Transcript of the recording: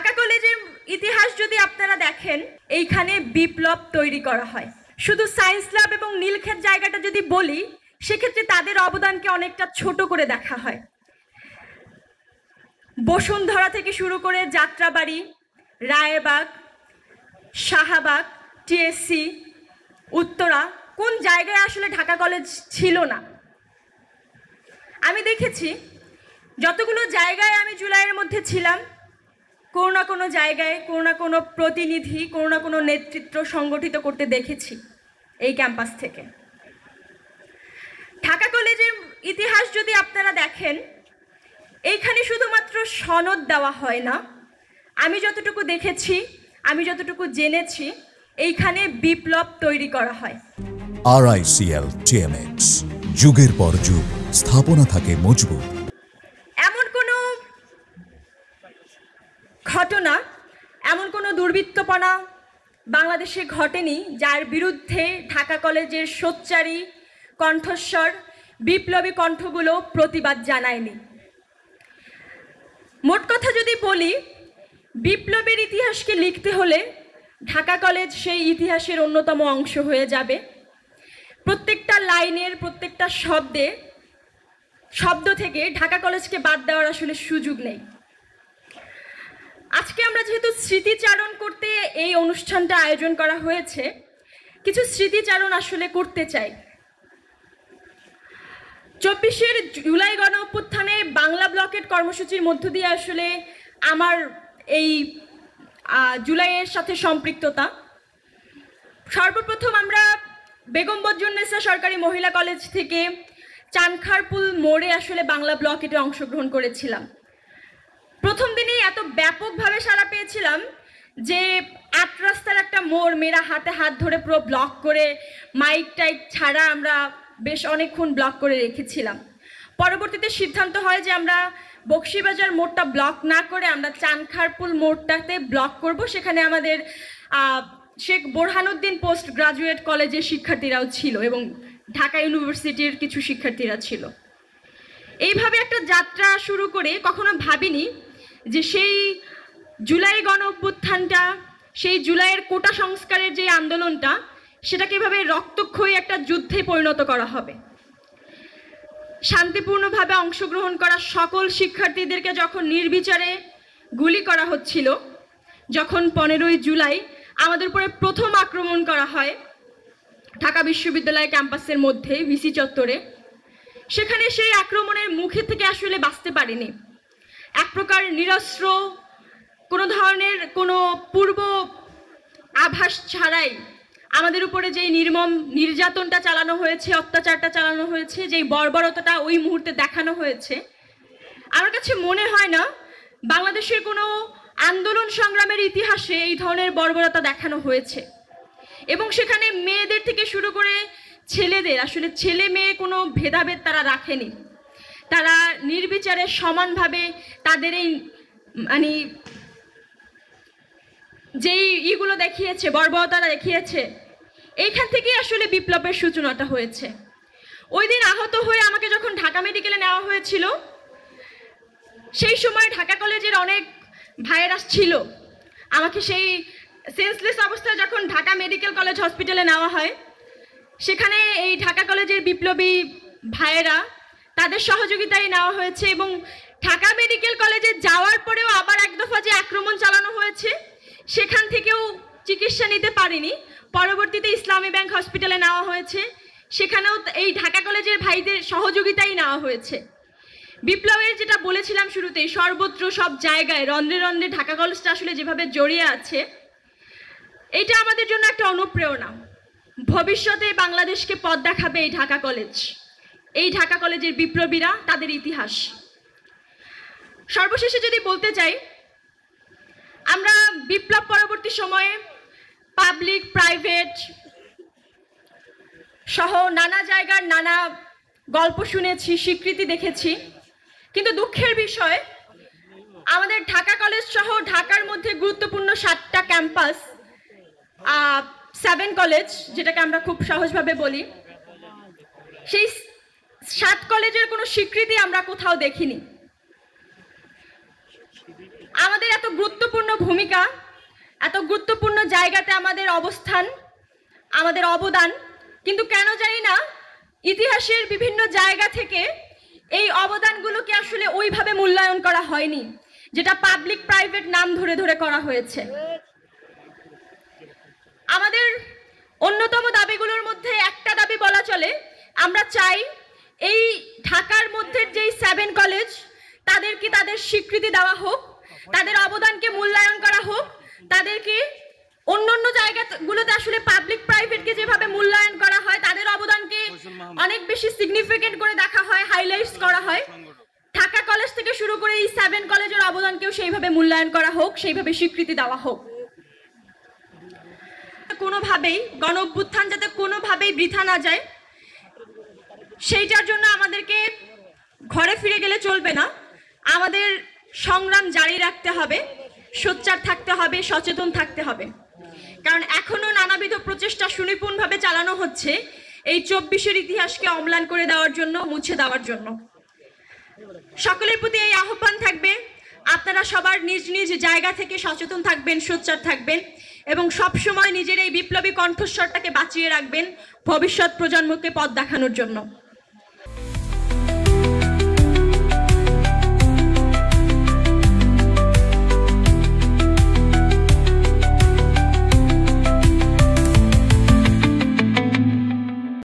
ঢাকা কলেজের ইতিহাস যদি আপনারা দেখেন, এইখানে বিপ্লব তৈরি করা হয়। শুধু সায়েন্স ল্যাব এবং নীলক্ষেত জায়গাটা যদি বলি, সেক্ষেত্রে তাদের অবদানকে অনেকটা ছোট করে দেখা হয়। বসুন্ধরা থেকে শুরু করে যাত্রাবাড়ি, রায়েরবাগ, শাহবাগ, টিএসসি, উত্তরা, কোন জায়গায় আসলে ঢাকা কলেজ ছিল না? আমি দেখেছি যতগুলো জায়গায় আমি জুলাইয়ের মধ্যে ছিলাম, কোনো না কোনো জায়গায় কোনো না কোনো প্রতিনিধি, কোনো না কোনো নেতৃত্ব সংগঠিত করতে দেখেছি এই ক্যাম্পাস থেকে। ঢাকা কলেজের ইতিহাস যদি আপনারা দেখেন, এইখানে শুধুমাত্র সনদ দেওয়া হয় না। আমি যতটুকু দেখেছি, আমি যতটুকু জেনেছি, এইখানে বিপ্লব তৈরি করা হয়। RICL TMX, যুগের পর যুগ স্থাপনা থাকে মজবুত। এমন কোনো ঘটনা, এমন কোনো দুর্বৃত্তপনা বাংলাদেশে ঘটেনি যার বিরুদ্ধে ঢাকা কলেজের সোচ্চারী কণ্ঠস্বর, বিপ্লবী কণ্ঠগুলো প্রতিবাদ জানায়নি। মোট কথা যদি বলি, বিপ্লবের ইতিহাসকে লিখতে হলে ঢাকা কলেজ সেই ইতিহাসের অন্যতম অংশ হয়ে যাবে। প্রত্যেকটা লাইনের, প্রত্যেকটা শব্দ থেকে ঢাকা কলেজকে বাদ দেওয়ার আসলে সুযোগ নেই। আজকে আমরা যেহেতু স্মৃতিচারণ করতে এই অনুষ্ঠানটা আয়োজন করা হয়েছে, কিছু স্মৃতিচারণ আসলে করতে চাই। 24 জুলাই গণ অভ্যুত্থানে বাংলা ব্লকেট কর্মসূচির মধ্য দিয়ে আসলে আমার এই জুলাইয়ের সাথে সম্পৃক্ততা। সর্বপ্রথম আমরা বেগম বদরুন্নেসা সরকারি মহিলা কলেজ থেকে চানখারপুল মোড়ে আসলে বাংলা ব্লকেটে অংশগ্রহণ করেছিলাম। প্রথম দিনেই এত ব্যাপকভাবে সাড়া পেয়েছিলাম যে 8 রাস্তার একটা মোড়, মেয়েরা হাতে হাত ধরে পুরো ব্লক করে, মাইক টাইক ছাড়া আমরা বেশ অনেকক্ষণ ব্লক করে রেখেছিলাম। পরবর্তীতে সিদ্ধান্ত হয় যে আমরা বকশীবাজার মোড়টা ব্লক না করে আমরা চানখারপুল মোড়টাতে ব্লক করব। সেখানে আমাদের শেখ বোরহানুদ্দিন পোস্ট গ্রাজুয়েট কলেজের শিক্ষার্থীরাও ছিল এবং ঢাকা ইউনিভার্সিটির কিছু শিক্ষার্থীরা ছিল। এইভাবে একটা যাত্রা শুরু করে কখনো ভাবিনি যে সেই জুলাই গণ অভ্যুত্থানটা, সেই জুলাইয়ের কোটা সংস্কারের যে আন্দোলনটা, সেটাকে এভাবে রক্তক্ষয়ী একটা যুদ্ধে পরিণত করা হবে। শান্তিপূর্ণভাবে অংশগ্রহণ করা সকল শিক্ষার্থীদেরকে যখন নির্বিচারে গুলি করা হচ্ছিল, যখন 15ই জুলাই আমাদের উপরে প্রথম আক্রমণ করা হয় ঢাকা বিশ্ববিদ্যালয় ক্যাম্পাসের মধ্যে ভিসি চত্বরে, সেখানে সেই আক্রমণের মুখে থেকে আসলে বাঁচতে পারিনি। এক প্রকার নিরস্ত্র, কোনো ধরনের কোনো পূর্ব আভাস ছাড়াই আমাদের উপরে যেই নির্মম নির্যাতনটা চালানো হয়েছে, অত্যাচারটা চালানো হয়েছে, যেই বর্বরতাটা ওই মুহূর্তে দেখানো হয়েছে, আমার কাছে মনে হয় না বাংলাদেশের কোনো আন্দোলন সংগ্রামের ইতিহাসে এই ধরনের বর্বরতা দেখানো হয়েছে। এবং সেখানে মেয়েদের থেকে শুরু করে ছেলেদের, আসলে ছেলে মেয়ে কোনো ভেদাভেদ তারা রাখেনি। তারা নির্বিচারে সমানভাবে তাদের এই যেই ইগুলো দেখিয়েছে, বর্বরতাটা দেখিয়েছে, এইখান থেকেই আসলে বিপ্লবের সূচনাটা হয়েছে। ওই দিন আহত হয়ে আমাকে যখন ঢাকা মেডিকেলে নেওয়া হয়েছিল, সেই সময় ঢাকা কলেজের অনেক ভাইয়েরা ছিল। আমাকে সেই সেন্সলেস অবস্থায় যখন ঢাকা মেডিকেল কলেজ হসপিটালে নেওয়া হয়, সেখানে এই ঢাকা কলেজের বিপ্লবী ভাইয়েরা, তাদের সহযোগিতায় নেওয়া হয়েছে। এবং ঢাকা মেডিকেল কলেজে যাওয়ার পরেও আবার এক দফা যে আক্রমণ চালানো হয়েছে, সেখান থেকেও চিকিৎসা নিতে পারিনি। পরবর্তীতে ইসলামী ব্যাংক হসপিটালে নেওয়া হয়েছে, সেখানেও এই ঢাকা কলেজের ভাইদের সহযোগিতাই নেওয়া হয়েছে। বিপ্লবের যেটা বলেছিলাম শুরুতেই, সর্বত্র সব জায়গায় রন্ধ্রে রন্ধ্রে ঢাকা কলেজটা আসলে যেভাবে জড়িয়ে আছে, এটা আমাদের জন্য একটা অনুপ্রেরণা। ভবিষ্যতে বাংলাদেশকে পথ দেখাবে এই ঢাকা কলেজ, এই ঢাকা কলেজের বিপ্লবীরা, তাদের ইতিহাস। সর্বশেষে যদি বলতে চাই, আমরা বিপ্লব পরবর্তী সময়ে পাবলিক, প্রাইভেট সহ নানা জায়গার নানা গল্প শুনেছি, স্বীকৃতি দেখেছি, কিন্তু দুঃখের বিষয় আমাদের ঢাকা কলেজ সহ ঢাকার মধ্যে গুরুত্বপূর্ণ 7টা ক্যাম্পাস, 7 কলেজ যেটাকে আমরা খুব সহজভাবে বলি, সেই 7 কলেজের কোনো স্বীকৃতি আমরা কোথাও দেখিনি। আমাদের এত গুরুত্বপূর্ণ ভূমিকা, এত গুরুত্বপূর্ণ জায়গাতে আমাদের অবস্থান, আমাদের অবদান, কিন্তু কেন জানি না ইতিহাসের বিভিন্ন জায়গা থেকে এই অবদানগুলোকে আসলে ওইভাবে মূল্যায়ন করা হয়নি, যেটা পাবলিক প্রাইভেট নাম ধরে ধরে করা হয়েছে। আমাদের অন্যতম দাবিগুলোর মধ্যে একটা দাবি বলা চলে, আমরা চাই এই ঢাকার মধ্যে যেই 7 কলেজ তাদেরকে তাদের স্বীকৃতি দেওয়া হোক, তাদের অবদানকে মূল্যায়ন করা হোক, তাদেরকে অন্য জায়গাগুলোতে আসলে পাবলিক প্রাইভেটকে যেভাবে মূল্যায়ন করা হয়, তাদের অবদানকে অনেক বেশি সিগনিফিকেন্ট করে দেখা হয়, হাইলাইটস করা হয়। ঢাকা কলেজ থেকে শুরু করে এই 7 কলেজের অবদানকেও সেইভাবে মূল্যায়ন করা হোক, সেইভাবে স্বীকৃতি দেওয়া হোক। কোনোভাবেই গণ অভ্যুত্থান যাতে কোনোভাবেই বৃথা না যায়, সেইটার জন্য আমাদেরকে ঘরে ফিরে গেলে চলবে না, আমাদের সংগ্রাম জারি রাখতে হবে, সোচ্চার থাকতে হবে, সচেতন থাকতে হবে। কারণ এখনো নানাবিধ প্রচেষ্টা সুনিপুণভাবে চালানো হচ্ছে এই 24-এর ইতিহাসকে অম্লান করে দেওয়ার জন্য, মুছে দেওয়ার জন্য। সকলের প্রতি এই আহ্বান থাকবে, আপনারা সবার নিজ নিজ জায়গা থেকে সচেতন থাকবেন, সোচ্চার থাকবেন এবং সবসময় নিজের এই বিপ্লবী কণ্ঠস্বরটাকে বাঁচিয়ে রাখবেন ভবিষ্যৎ প্রজন্মকে পথ দেখানোর জন্য।